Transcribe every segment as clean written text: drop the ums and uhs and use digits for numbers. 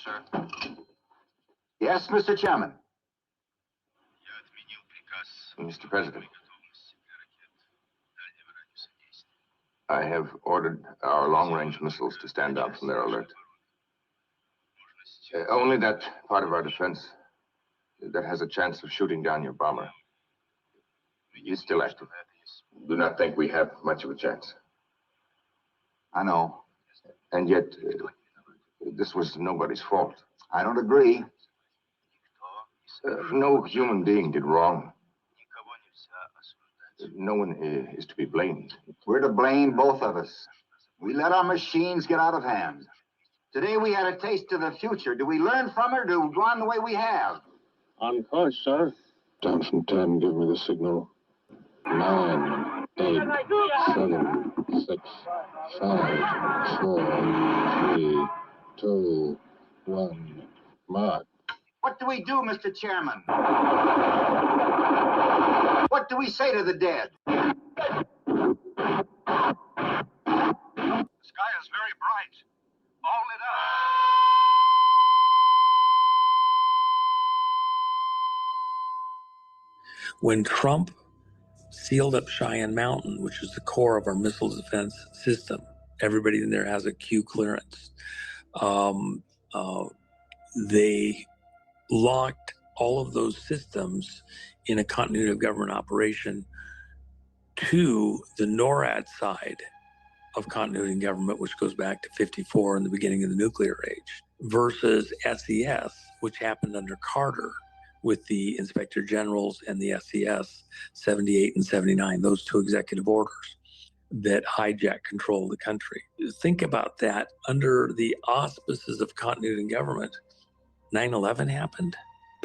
Yes, sir. Yes, Mr. Chairman. Mr. President, I have ordered our long-range missiles to stand down from their alert. Only that part of our defense that has a chance of shooting down your bomber is still active. Do not think we have much of a chance. I know. And yet, this was nobody's fault. I don't agree. No human being did wrong. No one is to be blamed. We're to blame, both of us. We let our machines get out of hand. Today we had a taste of the future. Do we learn from it, or do we go on the way we have? On course, sir. Down from 10, give me the signal. 9, 8, 7, 6, 5, 4, 3, 2, 1, mark. What do we do, Mr. Chairman? What do we say to the dead? The sky is very bright. All lit up. When Trump sealed up Cheyenne Mountain, which is the core of our missile defense system, everybody in there has a Q clearance. They locked all of those systems in a continuity of government operation to the NORAD side of continuity in government, which goes back to 54 and the beginning of the nuclear age, versus SES, which happened under Carter with the Inspector Generals and the SES 78 and 79, those two executive orders that hijacked control of the country. Think about that. Under the auspices of continuity in government, 9/11 happened,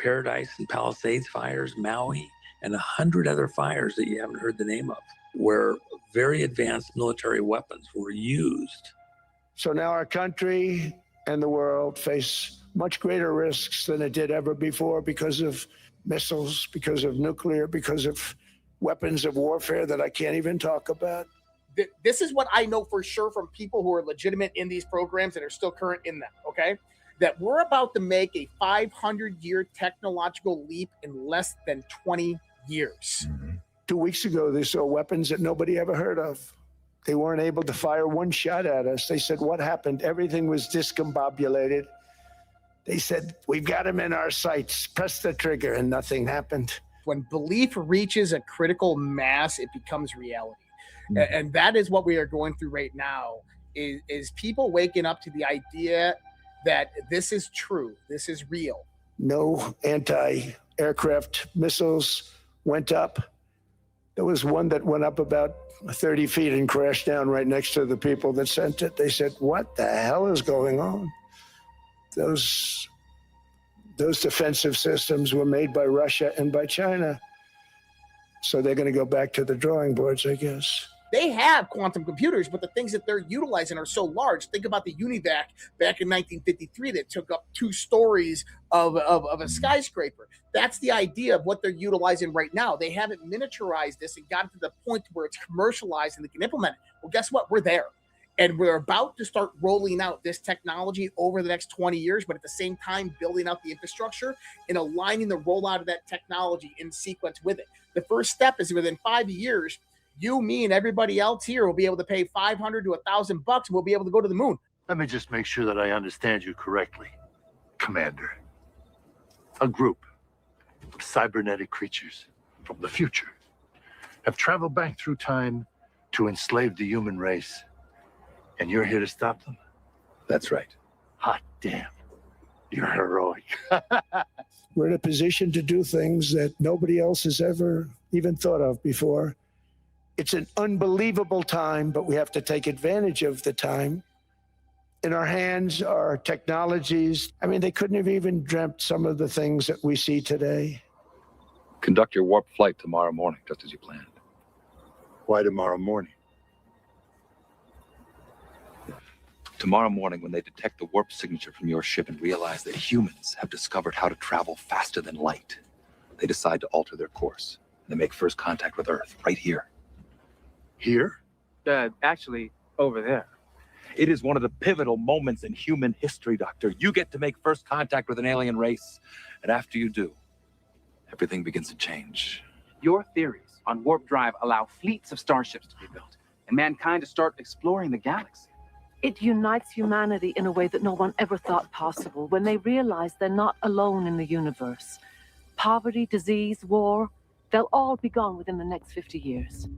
Paradise and Palisades fires, Maui, and 100 other fires that you haven't heard the name of, where very advanced military weapons were used. So now our country and the world face much greater risks than it did ever before because of missiles, because of nuclear, because of weapons of warfare that I can't even talk about. This is what I know for sure from people who are legitimate in these programs and are still current in them, okay? That we're about to make a 500-year technological leap in less than 20 years. 2 weeks ago, they saw weapons that nobody ever heard of. They weren't able to fire one shot at us. They said, what happened? Everything was discombobulated. They said, we've got them in our sights. Press the trigger, and nothing happened. When belief reaches a critical mass, it becomes reality. And that is what we are going through right now, is people waking up to the idea that this is true, this is real. No anti-aircraft missiles went up. There was one that went up about 30 feet and crashed down right next to the people that sent it. They said, what the hell is going on? Those defensive systems were made by Russia and by China. So they're going to go back to the drawing boards, I guess. They have quantum computers, but the things that they're utilizing are so large. Think about the UNIVAC back in 1953 that took up 2 stories of a skyscraper. That's the idea of what they're utilizing right now. They haven't miniaturized this and gotten to the point where it's commercialized and they can implement it. Well, guess what? We're there. And we're about to start rolling out this technology over the next 20 years, but at the same time, building out the infrastructure and aligning the rollout of that technology in sequence with it. The first step is within 5 years, you, me, and everybody else here will be able to pay $500 to $1,000 and we'll be able to go to the moon. Let me just make sure that I understand you correctly, Commander. A group of cybernetic creatures from the future have traveled back through time to enslave the human race. And you're here to stop them? That's right. Hot damn. You're heroic. We're in a position to do things that nobody else has ever even thought of before. It's an unbelievable time, but we have to take advantage of the time. In our hands are technologies. I mean, they couldn't have even dreamt some of the things that we see today. Conduct your warp flight tomorrow morning, just as you planned. Why tomorrow morning? Tomorrow morning, when they detect the warp signature from your ship and realize that humans have discovered how to travel faster than light, they decide to alter their course. They make first contact with Earth, right here. Here? Actually, over there. It is one of the pivotal moments in human history, Doctor. You get to make first contact with an alien race, and after you do, everything begins to change. Your theories on warp drive allow fleets of starships to be built, and mankind to start exploring the galaxy. It unites humanity in a way that no one ever thought possible when they realize they're not alone in the universe. Poverty, disease, war, they'll all be gone within the next 50 years.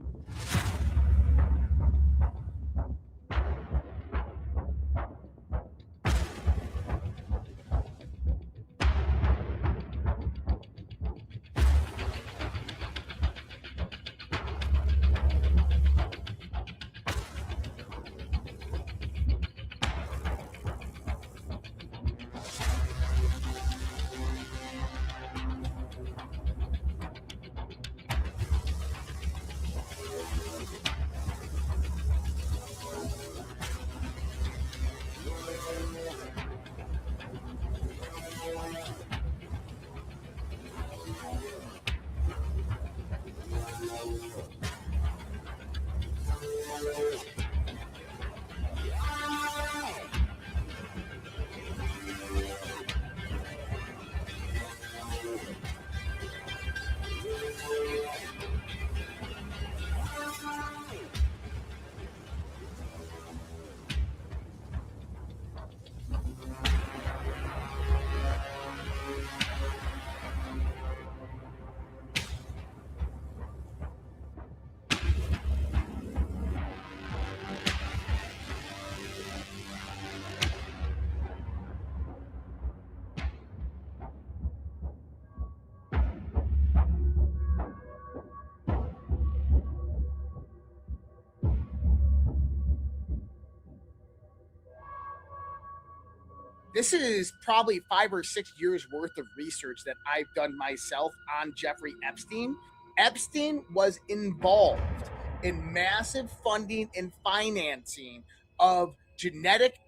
This is probably 5 or 6 years worth of research that I've done myself on Jeffrey Epstein. Epstein was involved in massive funding and financing of genetic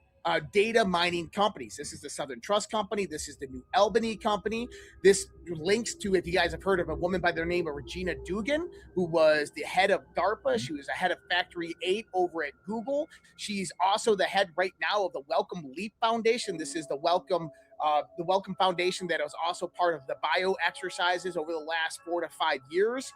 data mining companies. This is the Southern Trust Company. This is the New Albany Company. This links to, if you guys have heard of a woman by the name of Regina Dugan, who was the head of DARPA. She was the head of Factory 8 over at Google. She's also the head right now of the Wellcome Leap Foundation. This is the Wellcome Foundation that was also part of the bio exercises over the last 4 to 5 years.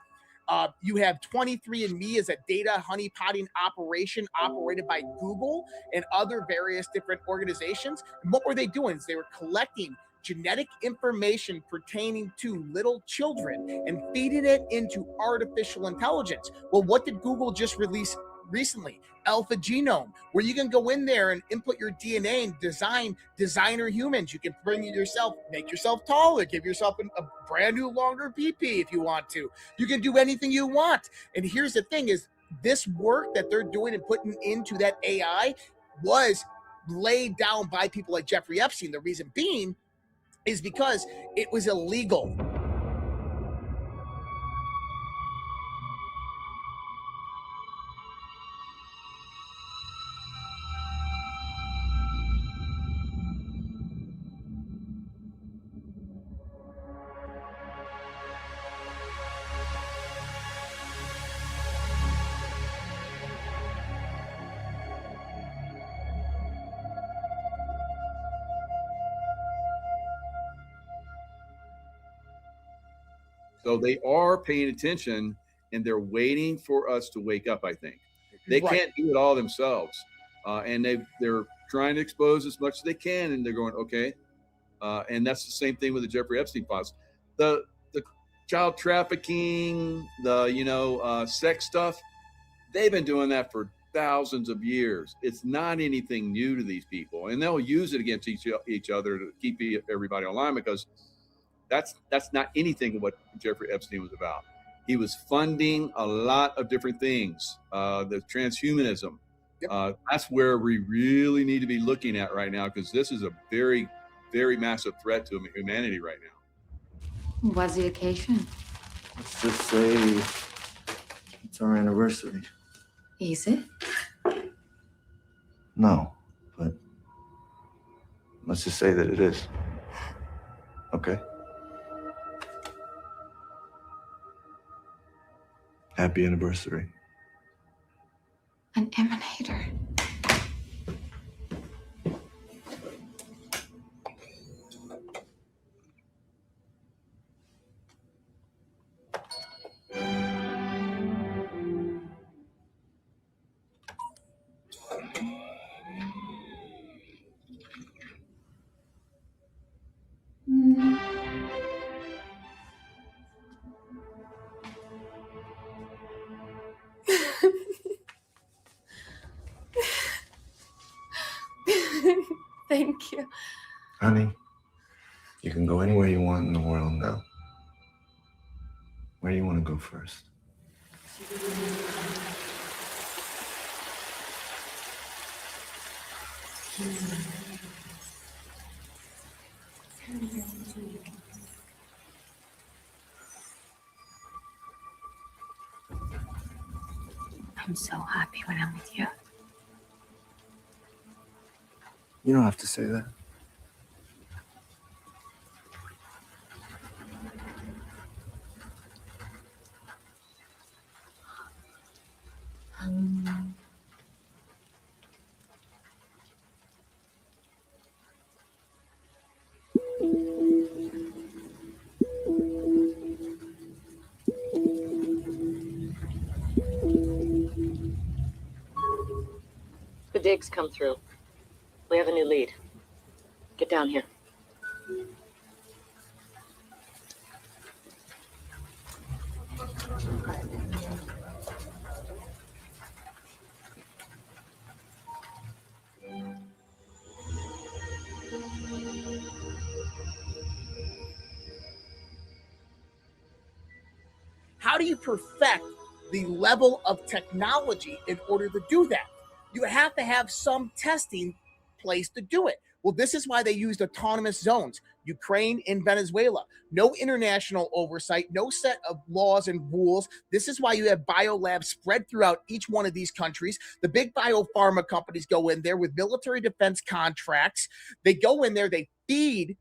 You have 23andMe as a data honeypotting operation operated by Google and other various different organizations. And what were they doing? They were collecting genetic information pertaining to little children and feeding it into artificial intelligence. Well, what did Google just release recently? Alpha Genome, where you can go in there and input your DNA and design designer humans. You can bring yourself, make yourself taller, give yourself a brand new longer PP if you want to. You can do anything you want. And here's the thing is, this work that they're doing and putting into that AI was laid down by people like Jeffrey Epstein. The reason being is because it was illegal. So they are paying attention and they're waiting for us to wake up, I think. They can't do it all themselves. And they're trying to expose as much as they can, and they're going, okay. And that's the same thing with the Jeffrey Epstein files. The child trafficking, the sex stuff, they've been doing that for thousands of years. It's not anything new to these people. And they'll use it against each other to keep everybody online, because that's not anything of what Jeffrey Epstein was about. He was funding a lot of different things. The transhumanism. Yep. That's where we really need to be looking at right now, because this is a very, very massive threat to humanity right now. What's the occasion? Let's just say it's our anniversary. Is it? No, but let's just say that it is. Okay? Happy anniversary. An emanator. Thank you. Honey, you can go anywhere you want in the world now. Where do you want to go first? I'm so happy when I'm with you. You don't have to say that. The dig's come through. We have a new lead. Get down here. How do you perfect the level of technology in order to do that? You have to have some testing place to do it. Well, this is why they used autonomous zones. Ukraine and Venezuela. No international oversight, no set of laws and rules. This is why you have biolabs spread throughout each one of these countries. The big biopharma companies go in there with military defense contracts. They go in there, they feed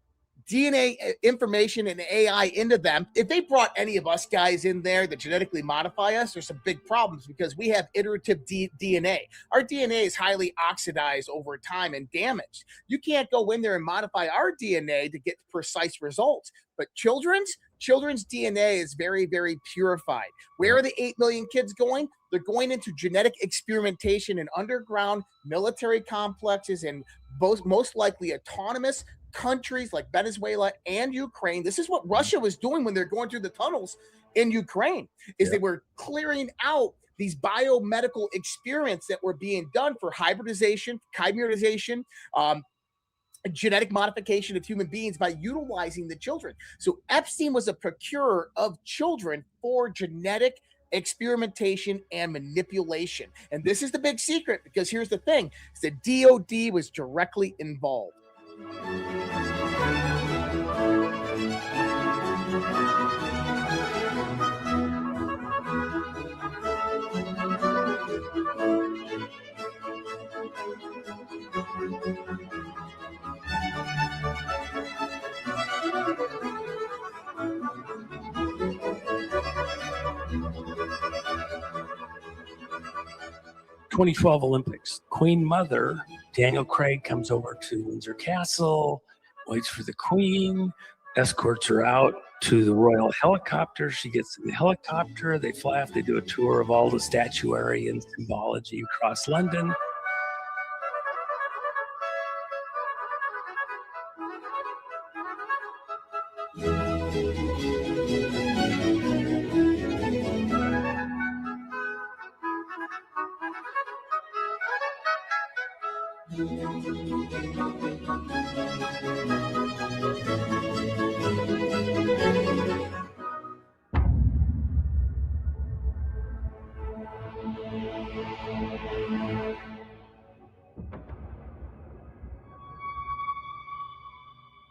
DNA information and AI into them. If they brought any of us guys in there that genetically modify us, there's some big problems because we have iterative DNA. Our DNA is highly oxidized over time and damaged. You can't go in there and modify our DNA to get precise results. But children's DNA is very, very purified. Where are the 8 million kids going? They're going into genetic experimentation in underground military complexes and most likely autonomous countries like Venezuela and Ukraine. This is what Russia was doing when they're going through the tunnels in Ukraine, is they were clearing out these biomedical experiments that were being done for hybridization, chimerization, genetic modification of human beings by utilizing the children. So Epstein was a procurer of children for genetic experimentation and manipulation. And this is the big secret, because here's the thing, is the DOD was directly involved. 2012 Olympics. Queen Mother, Daniel Craig, comes over to Windsor Castle, waits for the Queen, escorts her out to the royal helicopter. She gets in the helicopter. They fly off. They do a tour of all the statuary and symbology across London.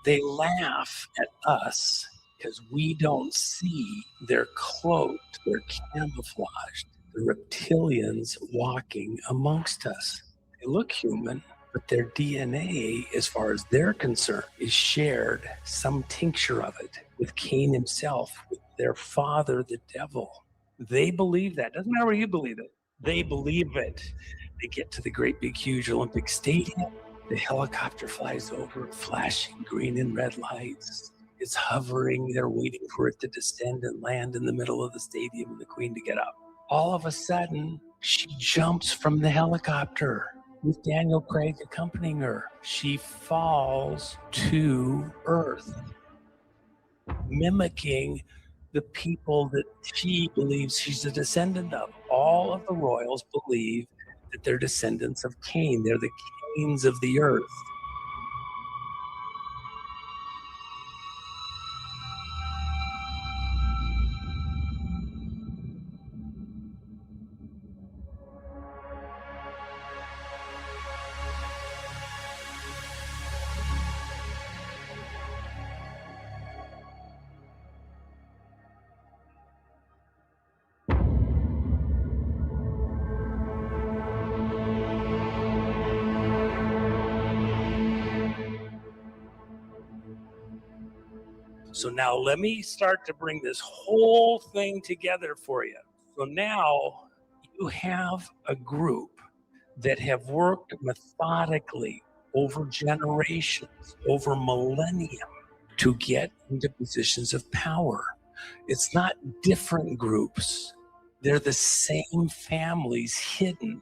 They laugh at us because we don't see they're cloaked, they're camouflaged, the reptilians walking amongst us. They look human, but their DNA, as far as they're concerned, is shared, some tincture of it, with Cain himself, with their father, the devil. They believe that. Doesn't matter where you believe it. They believe it. They get to the great big huge Olympic Stadium. The helicopter flies over, flashing green and red lights. It's hovering. They're waiting for it to descend and land in the middle of the stadium and the Queen to get up. All of a sudden, she jumps from the helicopter with Daniel Craig accompanying her. She falls to Earth, mimicking the people that she believes she's a descendant of. All of the royals believe that they're descendants of Cain. They're the Cains of the earth. So now let me start to bring this whole thing together for you. So now you have a group that have worked methodically over generations, over millennia, to get into positions of power. It's not different groups. They're the same families hidden.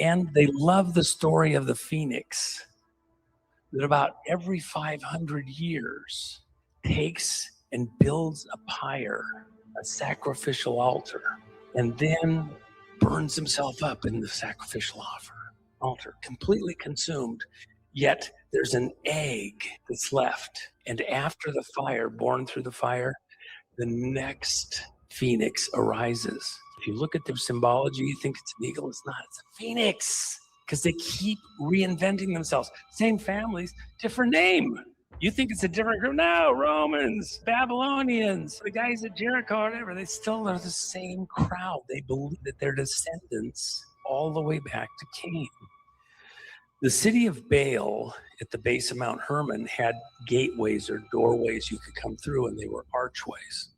And they love the story of the phoenix, that about every 500 years takes and builds a pyre, a sacrificial altar, and then burns himself up in the sacrificial altar, completely consumed. Yet there's an egg that's left. And after the fire, born through the fire, the next phoenix arises. If you look at their symbology, you think it's an eagle. It's not. It's a phoenix, because they keep reinventing themselves. Same families, different name. You think it's a different group? No, Romans, Babylonians, the guys at Jericho, whatever. They still are the same crowd. They believe that they're descendants all the way back to Cain. The city of Baal at the base of Mount Hermon had gateways or doorways you could come through, and they were archways.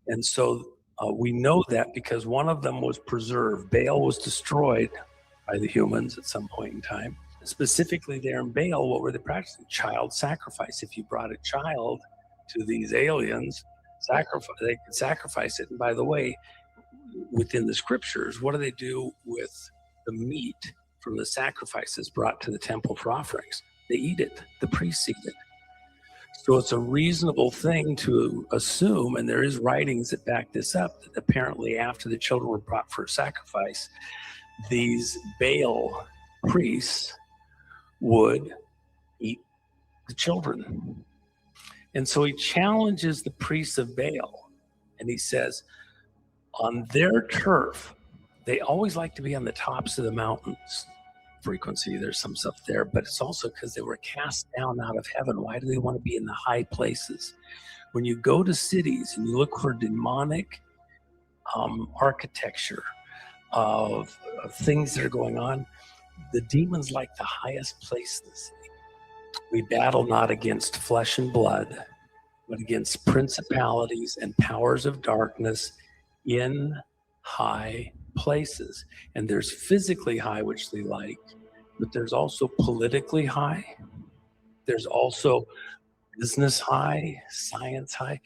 And so we know that because one of them was preserved. Baal was destroyed by the humans at some point in time. Specifically there in Baal, what were they practicing? Child sacrifice. If you brought a child to these aliens, they could sacrifice it. And by the way, within the scriptures, what do they do with the meat from the sacrifices brought to the temple for offerings? They eat it. The priests eat it. So it's a reasonable thing to assume, and there is writings that back this up, that apparently after the children were brought for sacrifice, these Baal priests would eat the children. And so he challenges the priests of Baal, and he says, on their turf, they always like to be on the tops of the mountains. Frequency, there's some stuff there, but it's also because they were cast down out of heaven. Why do they want to be in the high places? When you go to cities and you look for demonic architecture of things that are going on, the demons like the highest place in the city. We battle not against flesh and blood, but against principalities and powers of darkness in high places. And there's physically high, which they like, but there's also politically high. There's also business high, science high,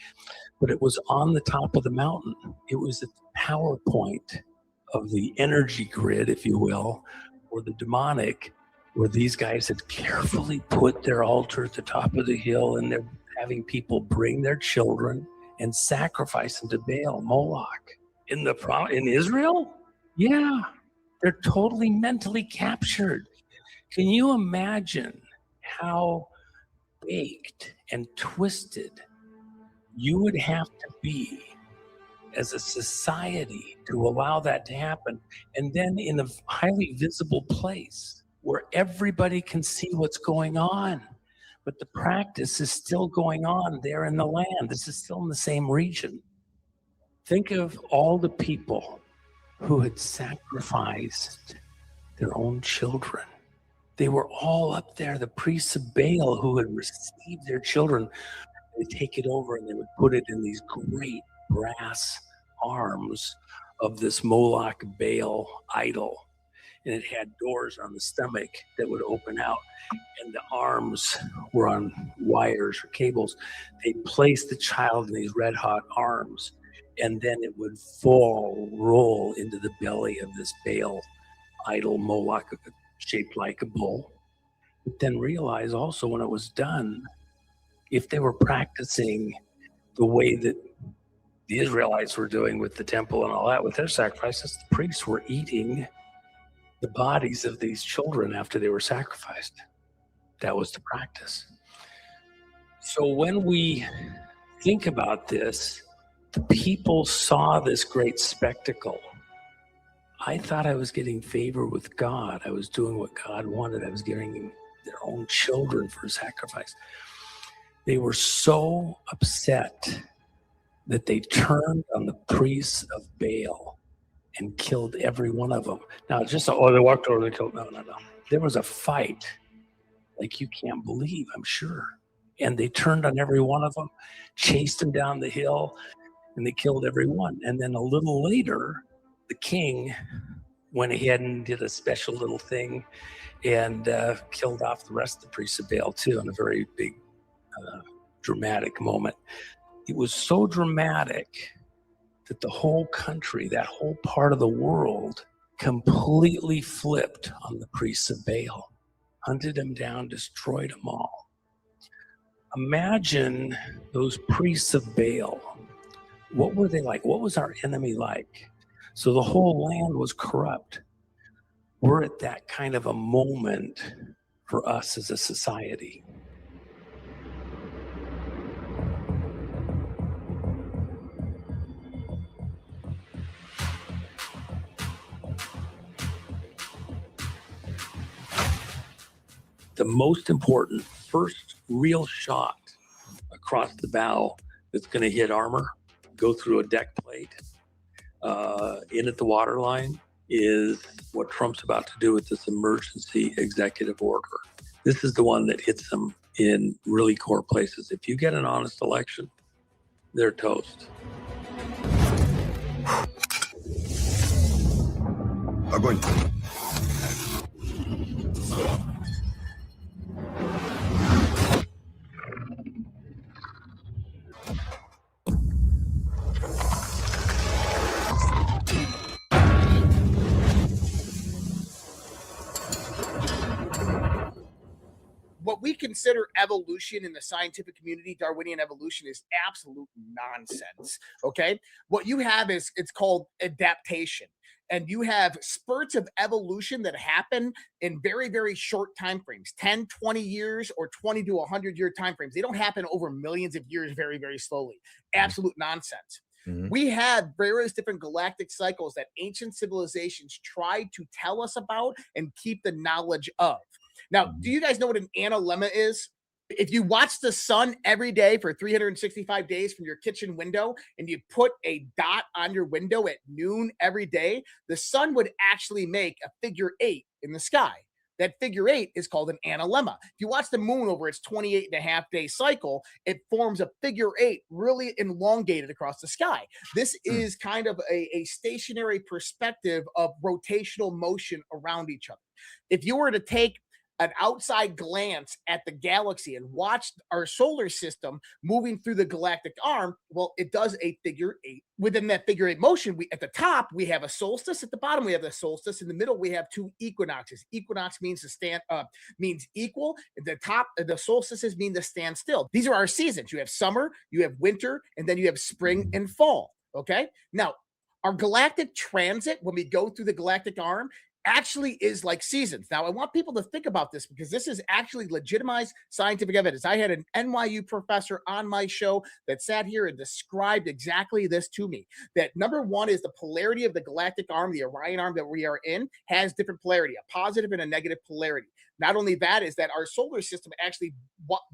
but it was on the top of the mountain. It was at the power point of the energy grid, if you will, or the demonic, where these guys had carefully put their altar at the top of the hill, and they're having people bring their children and sacrifice them to Baal, Moloch. In Israel? Yeah, they're totally mentally captured. Can you imagine how baked and twisted you would have to be as a society to allow that to happen, and then in a highly visible place where everybody can see what's going on, but the practice is still going on there in the land. This is still in the same region. Think of all the people who had sacrificed their own children. They were all up there, the priests of Baal who had received their children. They take it over and they would put it in these great brass arms of this Moloch Baal idol. And it had doors on the stomach that would open out, and the arms were on wires or cables. They placed the child in these red hot arms, and then it would roll into the belly of this Baal idol Moloch shaped like a bull. But then realize also when it was done, if they were practicing the way that the Israelites were doing with the temple and all that, with their sacrifices, the priests were eating the bodies of these children after they were sacrificed. That was the practice. So when we think about this, the people saw this great spectacle. I thought I was getting favor with God. I was doing what God wanted. I was giving their own children for sacrifice. They were so upset that they turned on the priests of Baal and killed every one of them. Now, just, they walked over, they killed, no. There was a fight like you can't believe, I'm sure. And they turned on every one of them, chased them down the hill, and they killed every one. And then a little later, the king went ahead and did a special little thing and killed off the rest of the priests of Baal too, in a very big, dramatic moment. It was so dramatic that the whole country, that whole part of the world, completely flipped on the priests of Baal, hunted them down, destroyed them all. Imagine those priests of Baal. What were they like? What was our enemy like? So the whole land was corrupt. We're at that kind of a moment for us as a society. The most important first real shot across the bow that's going to hit armor, go through a deck plate, in at the waterline, is what Trump's about to do with this emergency executive order. This is the one that hits them in really core places. If you get an honest election, they're toast. Огонь. What we consider evolution in the scientific community, Darwinian evolution, is absolute nonsense. Okay, what you have is, it's called adaptation, and you have spurts of evolution that happen in very, very short time frames, 10, 20 years or 20 to 100-year time frames. They don't happen over millions of years, very, very slowly. Absolute nonsense. We have various different galactic cycles that ancient civilizations tried to tell us about and keep the knowledge of. Now, do you guys know what an analemma is? If you watch the sun every day for 365 days from your kitchen window, and you put a dot on your window at noon every day, the sun would actually make a figure 8 in the sky. That figure 8 is called an analemma. If you watch the moon over its 28.5-day cycle, it forms a figure 8, really elongated across the sky. This is kind of a stationary perspective of rotational motion around each other. If you were to take an outside glance at the galaxy and watch our solar system moving through the galactic arm, well, it does a figure 8. Within that figure 8 motion, at the top we have a solstice, at the bottom we have the solstice, in the middle we have 2 equinoxes. Equinox means means equal. At the top, the solstices mean to stand still. These are our seasons. You have summer, you have winter, and then you have spring and fall. Okay, now our galactic transit, when we go through the galactic arm, actually is like seasons. Now, I want people to think about this, because this is actually legitimized scientific evidence. I had an NYU professor on my show that sat here and described exactly this to me. That number one is the polarity of the galactic arm, the Orion arm that we are in, has different polarity, a positive and a negative polarity. Not only that, is that our solar system actually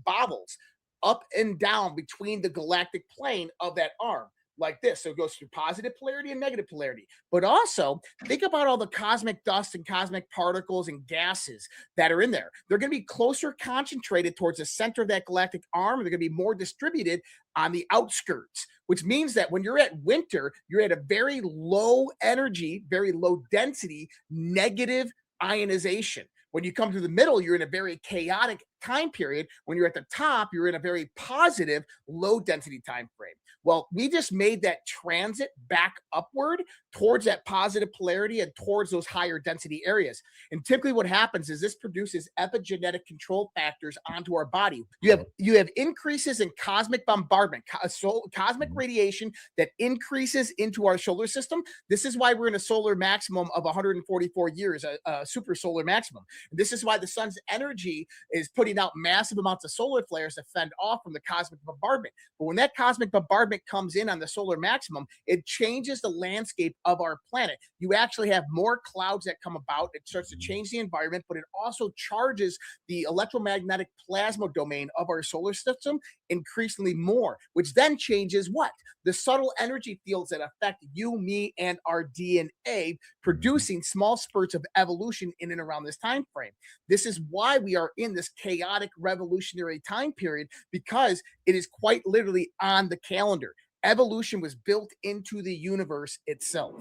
bobbles up and down between the galactic plane of that arm, like this. So it goes through positive polarity and negative polarity. But also, think about all the cosmic dust and cosmic particles and gases that are in there. They're going to be closer concentrated towards the center of that galactic arm. They're going to be more distributed on the outskirts, which means that when you're at winter, you're at a very low energy, very low density, negative ionization. When you come to the middle, you're in a very chaotic time period. When you're at the top, you're in a very positive, low density time frame. Well, we just made that transit back upward towards that positive polarity and towards those higher density areas. And typically what happens is this produces epigenetic control factors onto our body. You have increases in cosmic bombardment, cosmic radiation that increases into our solar system. This is why we're in a solar maximum of 144 years, a super solar maximum. And this is why the sun's energy is putting out massive amounts of solar flares to fend off from the cosmic bombardment. But when that cosmic bombardment comes in on the solar maximum, it changes the landscape of our planet. You actually have more clouds that come about. It starts to change the environment, but it also charges the electromagnetic plasma domain of our solar system increasingly more, which then changes what? The subtle energy fields that affect you, me, and our DNA, producing small spurts of evolution in and around this time frame. This is why we are in this chaos chaotic revolutionary time period because it is quite literally on the calendar. Evolution was built into the universe itself.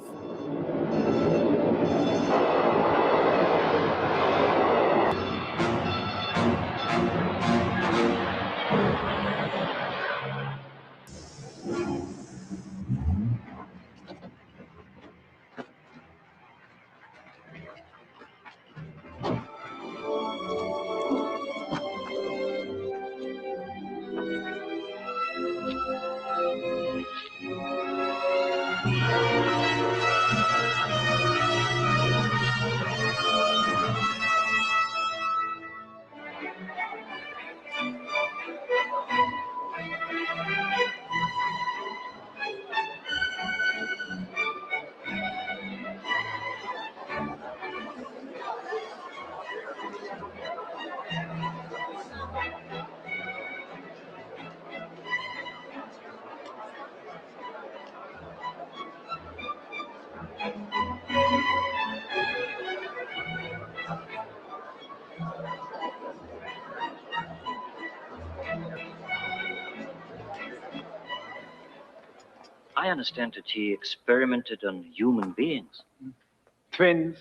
I understand that he experimented on human beings. Twins.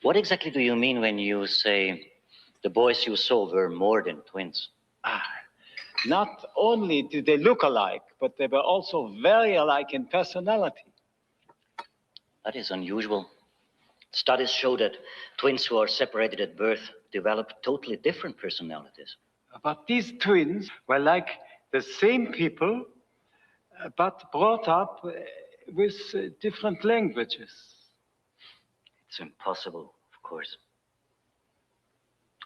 What exactly do you mean when you say the boys you saw were more than twins? Not only did they look alike, but they were also very alike in personality. That is unusual. Studies show that twins who are separated at birth develop totally different personalities. But these twins were like the same people, but brought up with different languages. It's impossible, of course.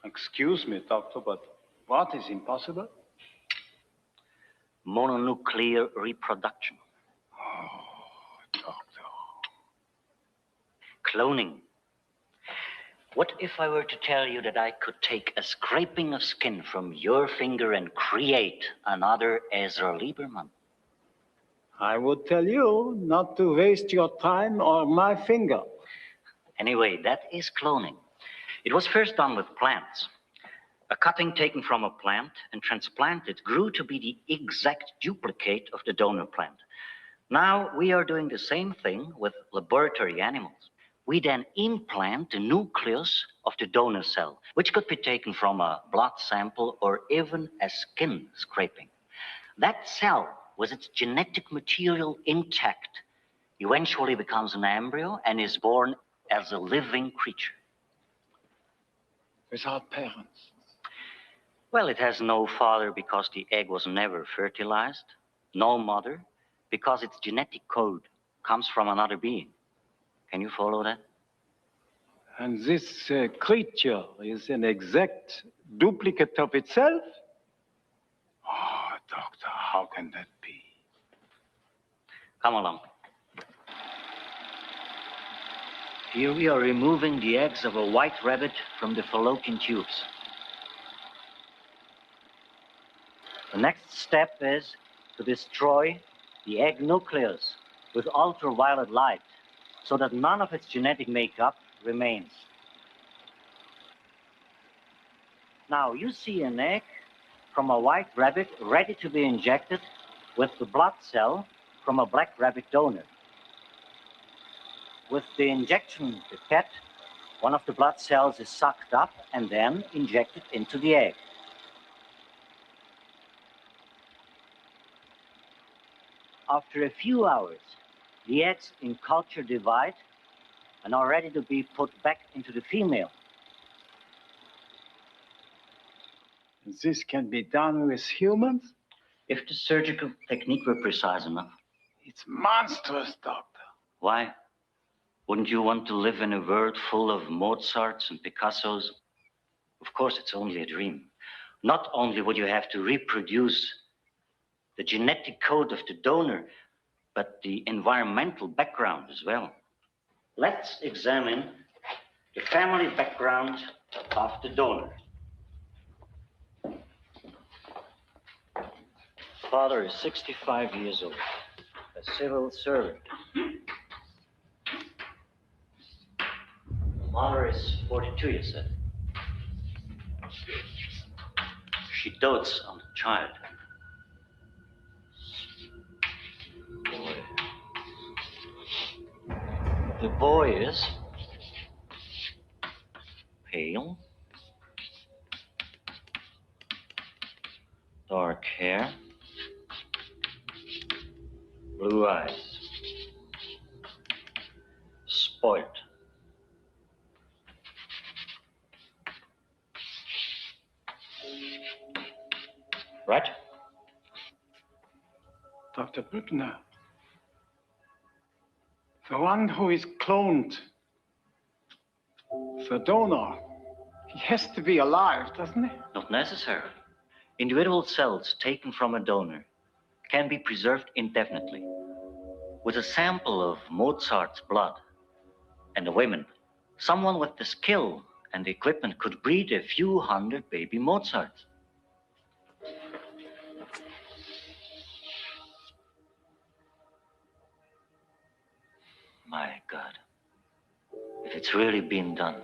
Excuse me, doctor, but what is impossible? Mononuclear reproduction. Oh, doctor. Cloning. What if I were to tell you that I could take a scraping of skin from your finger and create another Ezra Lieberman? I would tell you not to waste your time or my finger. Anyway, that is cloning. It was first done with plants. A cutting taken from a plant and transplanted grew to be the exact duplicate of the donor plant. Now we are doing the same thing with laboratory animals. We then implant the nucleus of the donor cell, which could be taken from a blood sample or even a skin scraping. That cell, with its genetic material intact, eventually becomes an embryo and is born as a living creature. Without parents? Well, it has no father because the egg was never fertilized, no mother because its genetic code comes from another being. Can you follow that? And this creature is an exact duplicate of itself? Oh, doctor, how can that be? Come along. Here we are removing the eggs of a white rabbit from the fallopian tubes. The next step is to destroy the egg nucleus with ultraviolet light so that none of its genetic makeup remains. Now you see an egg from a white rabbit ready to be injected with the blood cell from a black rabbit donor. With the injection pipette, one of the blood cells is sucked up and then injected into the egg. After a few hours, the eggs in culture divide and are ready to be put back into the female. This can be done with humans? If the surgical technique were precise enough. It's monstrous, doctor. Why? Wouldn't you want to live in a world full of Mozarts and Picassos? Of course, it's only a dream. Not only would you have to reproduce the genetic code of the donor, but the environmental background as well. Let's examine the family background of the donor. Father is 65 years old, a civil servant. Mother is 42, you said. She dotes on the child. Boy. The boy is pale, dark hair, blue eyes, spoiled. Right? Dr. Brückner. The one who is cloned. The donor. He has to be alive, doesn't he? Not necessarily. Individual cells taken from a donor can be preserved indefinitely. With a sample of Mozart's blood and a woman, someone with the skill and the equipment could breed a few hundred baby Mozarts. My God, if it's really been done,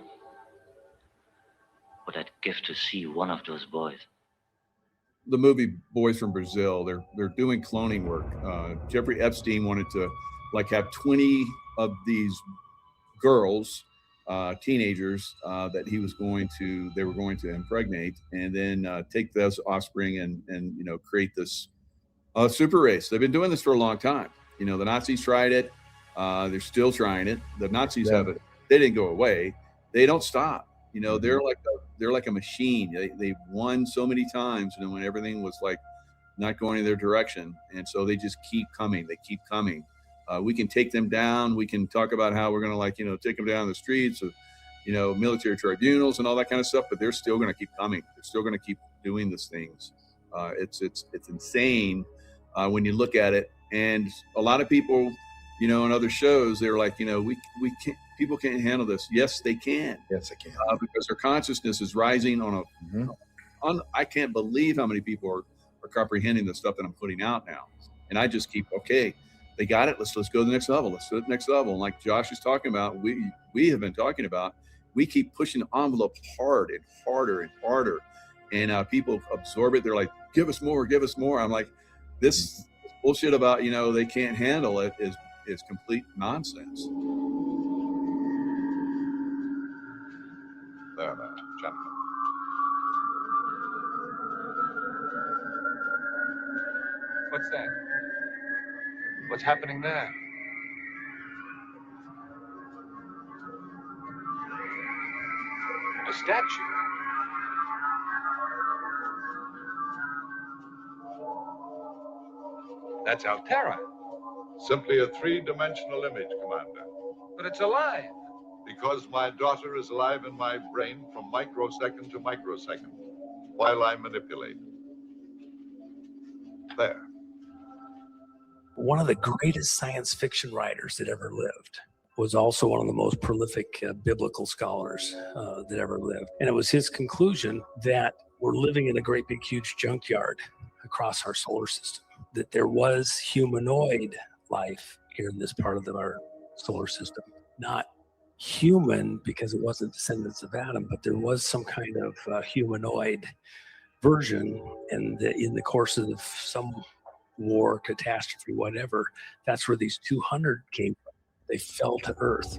what I'd give to see one of those boys. The movie Boys from Brazil, they're doing cloning work. Jeffrey Epstein wanted to like have 20 of these girls, teenagers, that they were going to impregnate, and then take those offspring and create this super race. They've been doing this for a long time. The Nazis tried it. They're still trying it. The Nazis have it. They didn't go away. They don't stop. They're like a machine. They won so many times, when everything was like not going in their direction, and so they just keep coming. They keep coming. We can take them down. We can talk about how we're going to take them down the streets of, military tribunals and all that kind of stuff. But they're still going to keep coming. They're still going to keep doing these things. It's insane when you look at it. And a lot of people, in other shows, they're like, we can't. People can't handle this. Yes, they can. Yes, they can. Because their consciousness is rising I can't believe how many people are comprehending the stuff that I'm putting out now. And I just keep, okay, they got it. Let's go to the next level. Let's go to the next level. And like Josh is talking about, we have been talking about, we keep pushing the envelope hard and harder and harder. And people absorb it. They're like, give us more, give us more. I'm like, this bullshit about, they can't handle it is complete nonsense. There, gentlemen. What's that? What's happening there? A statue. That's Altera. Simply a three-dimensional image, Commander. But it's alive. Because my daughter is alive in my brain from microsecond to microsecond while I manipulate. There. One of the greatest science fiction writers that ever lived was also one of the most prolific biblical scholars that ever lived. And it was his conclusion that we're living in a great big huge junkyard across our solar system, that there was humanoid life here in this part of our solar system. Not human because it wasn't descendants of Adam, but there was some kind of humanoid version, and in the course of some war, catastrophe, whatever, that's where these 200 came from. They fell to Earth.